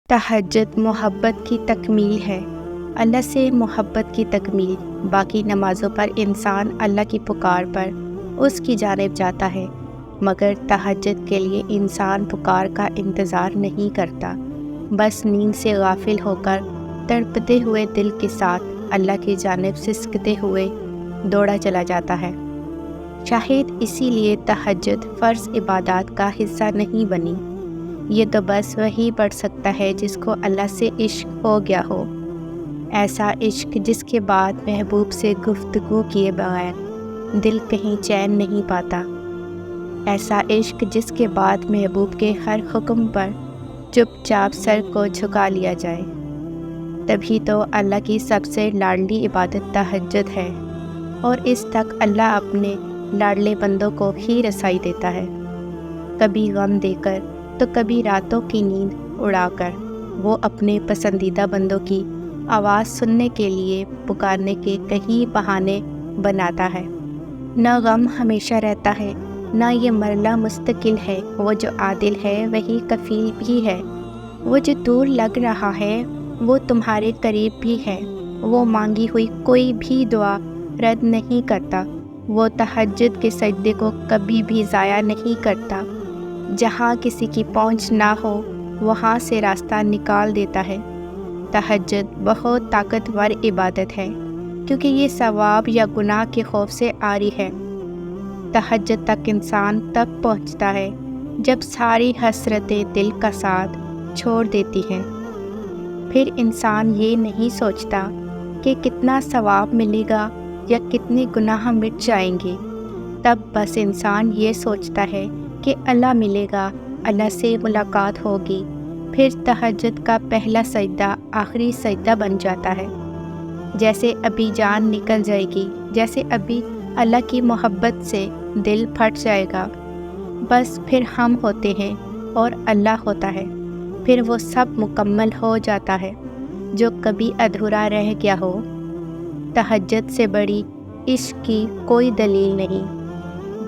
تہجد محبت کی تکمیل ہے، اللہ سے محبت کی تکمیل۔ باقی نمازوں پر انسان اللہ کی پکار پر اس کی جانب جاتا ہے، مگر تہجد کے لیے انسان پکار کا انتظار نہیں کرتا، بس نیند سے غافل ہو کر تڑپتے ہوئے دل کے ساتھ اللہ کی جانب سسکتے ہوئے دوڑا چلا جاتا ہے۔ شاید اسی لیے تہجد فرض عبادات کا حصہ نہیں بنی۔ یہ تو بس وہی پڑھ سکتا ہے جس کو اللہ سے عشق ہو گیا ہو، ایسا عشق جس کے بعد محبوب سے گفتگو کیے بغیر دل کہیں چین نہیں پاتا، ایسا عشق جس کے بعد محبوب کے ہر حکم پر چپ چاپ سر کو جھکا لیا جائے۔ تبھی تو اللہ کی سب سے لاڈلی عبادت تہجد ہے، اور اس تک اللہ اپنے لاڈلے بندوں کو ہی رسائی دیتا ہے، کبھی غم دے کر تو کبھی راتوں کی نیند اڑا کر۔ وہ اپنے پسندیدہ بندوں کی آواز سننے کے لیے پکارنے کے کئی بہانے بناتا ہے۔ نہ غم ہمیشہ رہتا ہے، نہ یہ مرلہ مستقل ہے۔ وہ جو عادل ہے وہی کفیل بھی ہے، وہ جو دور لگ رہا ہے وہ تمہارے قریب بھی ہے۔ وہ مانگی ہوئی کوئی بھی دعا رد نہیں کرتا، وہ تہجد کے سجدے کو کبھی بھی ضائع نہیں کرتا۔ جہاں کسی کی پہنچ نہ ہو وہاں سے راستہ نکال دیتا ہے۔ تہجد بہت طاقتور عبادت ہے، کیونکہ یہ ثواب یا گناہ کے خوف سے عاری ہے۔ تہجد تک انسان تب پہنچتا ہے جب ساری حسرتیں دل کا ساتھ چھوڑ دیتی ہیں۔ پھر انسان یہ نہیں سوچتا کہ کتنا ثواب ملے گا یا کتنے گناہ مٹ جائیں گے، تب بس انسان یہ سوچتا ہے کہ اللہ ملے گا، اللہ سے ملاقات ہوگی۔ پھر تہجد کا پہلا سجدہ آخری سجدہ بن جاتا ہے، جیسے ابھی جان نکل جائے گی، جیسے ابھی اللہ کی محبت سے دل پھٹ جائے گا۔ بس پھر ہم ہوتے ہیں اور اللہ ہوتا ہے، پھر وہ سب مکمل ہو جاتا ہے جو کبھی ادھورا رہ گیا ہو۔ تہجد سے بڑی عشق کی کوئی دلیل نہیں۔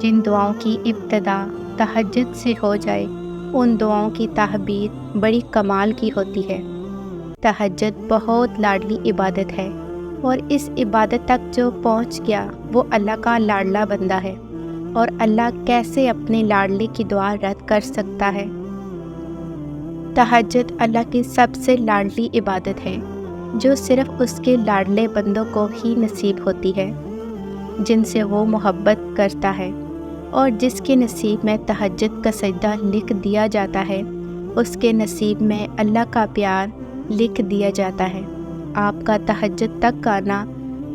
جن دعاؤں کی ابتدا تہجد سے ہو جائے ان دعاؤں کی تعبیر بڑی کمال کی ہوتی ہے۔ تہجد بہت لاڈلی عبادت ہے، اور اس عبادت تک جو پہنچ گیا وہ اللہ کا لاڈلا بندہ ہے، اور اللہ کیسے اپنے لاڈلے کی دعا رد کر سکتا ہے۔ تہجد اللہ کی سب سے لاڈلی عبادت ہے، جو صرف اس کے لاڈلے بندوں کو ہی نصیب ہوتی ہے، جن سے وہ محبت کرتا ہے، اور جس کے نصیب میں تہجد کا سجدہ لکھ دیا جاتا ہے اس کے نصیب میں اللہ کا پیار لکھ دیا جاتا ہے۔ آپ کا تہجد تک آنا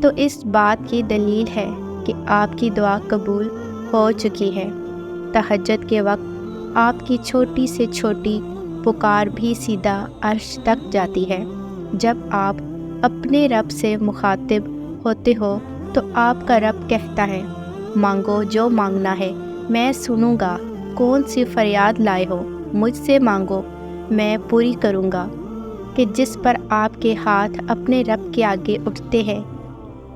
تو اس بات کی دلیل ہے کہ آپ کی دعا قبول ہو چکی ہے۔ تہجد کے وقت آپ کی چھوٹی سے چھوٹی پکار بھی سیدھا عرش تک جاتی ہے۔ جب آپ اپنے رب سے مخاطب ہوتے ہو تو آپ کا رب کہتا ہے، مانگو جو مانگنا ہے میں سنوں گا، کون سی فریاد لائے ہو مجھ سے مانگو میں پوری کروں گا۔ کہ جس پر آپ کے ہاتھ اپنے رب کے آگے اٹھتے ہیں،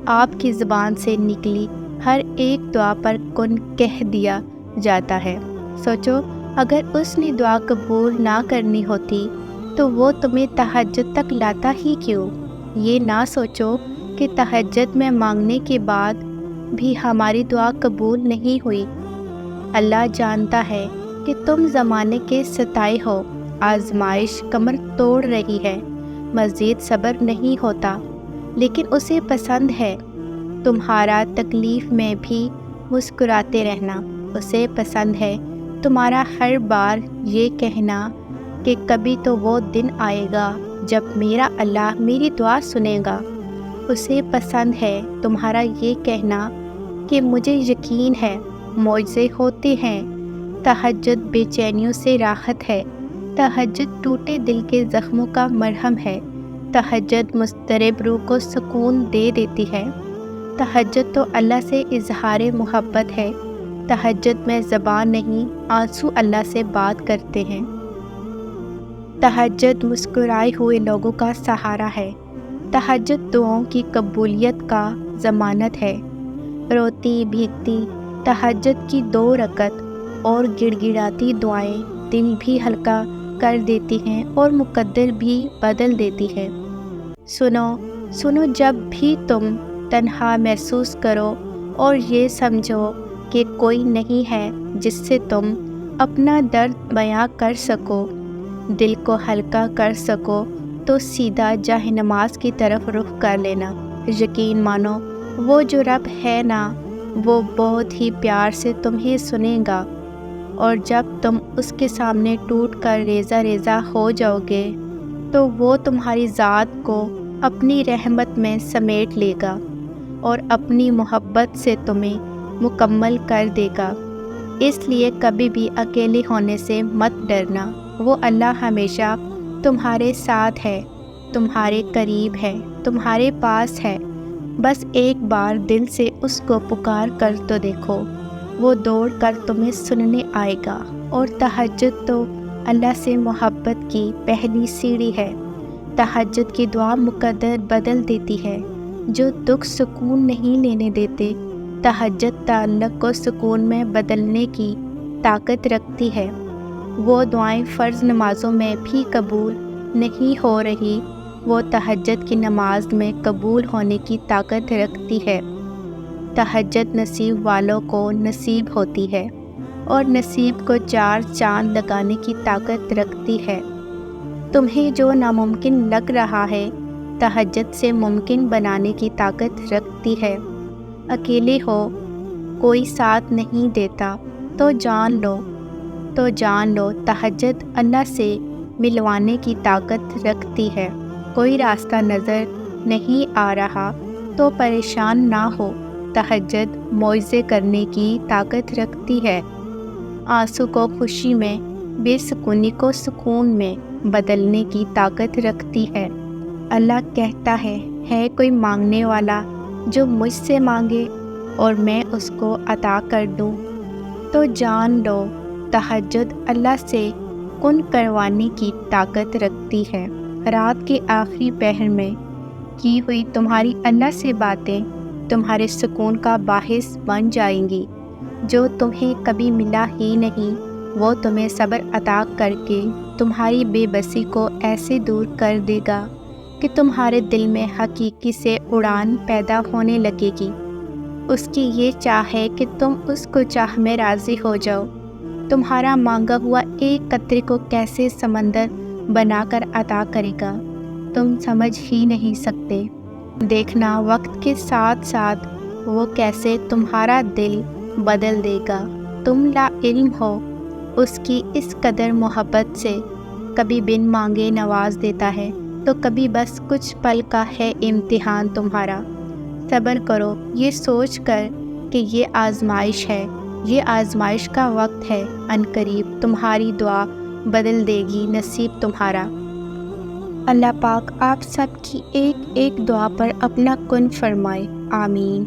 آپ کی زبان سے نکلی ہر ایک دعا پر کن کہہ دیا جاتا ہے۔ سوچو، اگر اس نے دعا قبول نہ کرنی ہوتی تو وہ تمہیں تہجد تک لاتا ہی کیوں؟ یہ نہ سوچو کہ تہجد میں مانگنے کے بعد بھی ہماری دعا قبول نہیں ہوئی۔ اللہ جانتا ہے کہ تم زمانے کے ستائے ہو، آزمائش کمر توڑ رہی ہے، مزید صبر نہیں ہوتا، لیکن اسے پسند ہے تمہارا تکلیف میں بھی مسکراتے رہنا۔ اسے پسند ہے تمہارا ہر بار یہ کہنا کہ کبھی تو وہ دن آئے گا جب میرا اللہ میری دعا سنے گا۔ اسے پسند ہے تمہارا یہ کہنا کہ مجھے یقین ہے معجزے ہوتے ہیں۔ تہجد بے چینیوں سے راحت ہے، تہجد ٹوٹے دل کے زخموں کا مرہم ہے، تہجد مضطرب روح کو سکون دے دیتی ہے۔ تہجد تو اللہ سے اظہار محبت ہے۔ تہجد میں زبان نہیں، آنسو اللہ سے بات کرتے ہیں۔ تہجد مسکرائے ہوئے لوگوں کا سہارا ہے۔ تہجد دعاؤں کی قبولیت کا ضمانت ہے۔ روتی بھیگتی تہجد کی 2 رکعت اور گڑ گڑاتی دعائیں دل بھی ہلکا کر دیتی ہیں اور مقدر بھی بدل دیتی ہے۔ سنو جب بھی تم تنہا محسوس کرو اور یہ سمجھو کہ کوئی نہیں ہے جس سے تم اپنا درد بیاں کر سکو، دل کو ہلکا کر سکو، تو سیدھا جاہ نماز کی طرف رخ کر لینا۔ یقین مانو وہ جو رب ہے نا، وہ بہت ہی پیار سے تمہیں سنے گا، اور جب تم اس کے سامنے ٹوٹ کر ریزہ ریزہ ہو جاؤ گے تو وہ تمہاری ذات کو اپنی رحمت میں سمیٹ لے گا اور اپنی محبت سے تمہیں مکمل کر دے گا۔ اس لیے کبھی بھی اکیلے ہونے سے مت ڈرنا، وہ اللہ ہمیشہ تمہارے ساتھ ہے، تمہارے قریب ہے، تمہارے پاس ہے۔ بس ایک بار دل سے اس کو پکار کر تو دیکھو، وہ دوڑ کر تمہیں سننے آئے گا۔ اور تہجد تو اللہ سے محبت کی پہلی سیڑھی ہے۔ تہجد کی دعا مقدر بدل دیتی ہے۔ جو دکھ سکون نہیں لینے دیتے، تہجد تعلق کو سکون میں بدلنے کی طاقت رکھتی ہے۔ وہ دعائیں فرض نمازوں میں بھی قبول نہیں ہو رہی، وہ تہجد کی نماز میں قبول ہونے کی طاقت رکھتی ہے۔ تہجد نصیب والوں کو نصیب ہوتی ہے اور نصیب کو 4 چاند لگانے کی طاقت رکھتی ہے۔ تمہیں جو ناممکن لگ رہا ہے، تہجد سے ممکن بنانے کی طاقت رکھتی ہے۔ اکیلے ہو، کوئی ساتھ نہیں دیتا، تو جان لو تہجد اللہ سے ملوانے کی طاقت رکھتی ہے۔ کوئی راستہ نظر نہیں آ رہا تو پریشان نہ ہو، تہجد معجزے کرنے کی طاقت رکھتی ہے۔ آنسو کو خوشی میں، بے سکونی کو سکون میں بدلنے کی طاقت رکھتی ہے۔ اللہ کہتا ہے کوئی مانگنے والا جو مجھ سے مانگے اور میں اس کو عطا کر دوں۔ تو جان لو تہجد اللہ سے کن کروانے کی طاقت رکھتی ہے۔ رات کے آخری پہر میں کی ہوئی تمہاری اللہ سے باتیں تمہارے سکون کا باعث بن جائیں گی۔ جو تمہیں کبھی ملا ہی نہیں، وہ تمہیں صبر عطا کر کے تمہاری بے بسی کو ایسے دور کر دے گا کہ تمہارے دل میں حقیقی سے اڑان پیدا ہونے لگے گی۔ اس کی یہ چاہ ہے کہ تم اس کو چاہ میں راضی ہو جاؤ۔ تمہارا مانگا ہوا ایک قطرے کو کیسے سمندر بنا کر عطا کرے گا، تم سمجھ ہی نہیں سکتے۔ دیکھنا وقت کے ساتھ ساتھ وہ کیسے تمہارا دل بدل دے گا۔ تم لا علم ہو اس کی اس قدر محبت سے، کبھی بن مانگے نواز دیتا ہے تو کبھی بس کچھ پل کا ہے امتحان تمہارا۔ صبر کرو یہ سوچ کر کہ یہ آزمائش ہے، یہ آزمائش کا وقت ہے، عنقریب تمہاری دعا بدل دے گی نصیب تمہارا۔ اللہ پاک آپ سب کی ایک ایک دعا پر اپنا کن فرمائے، آمین۔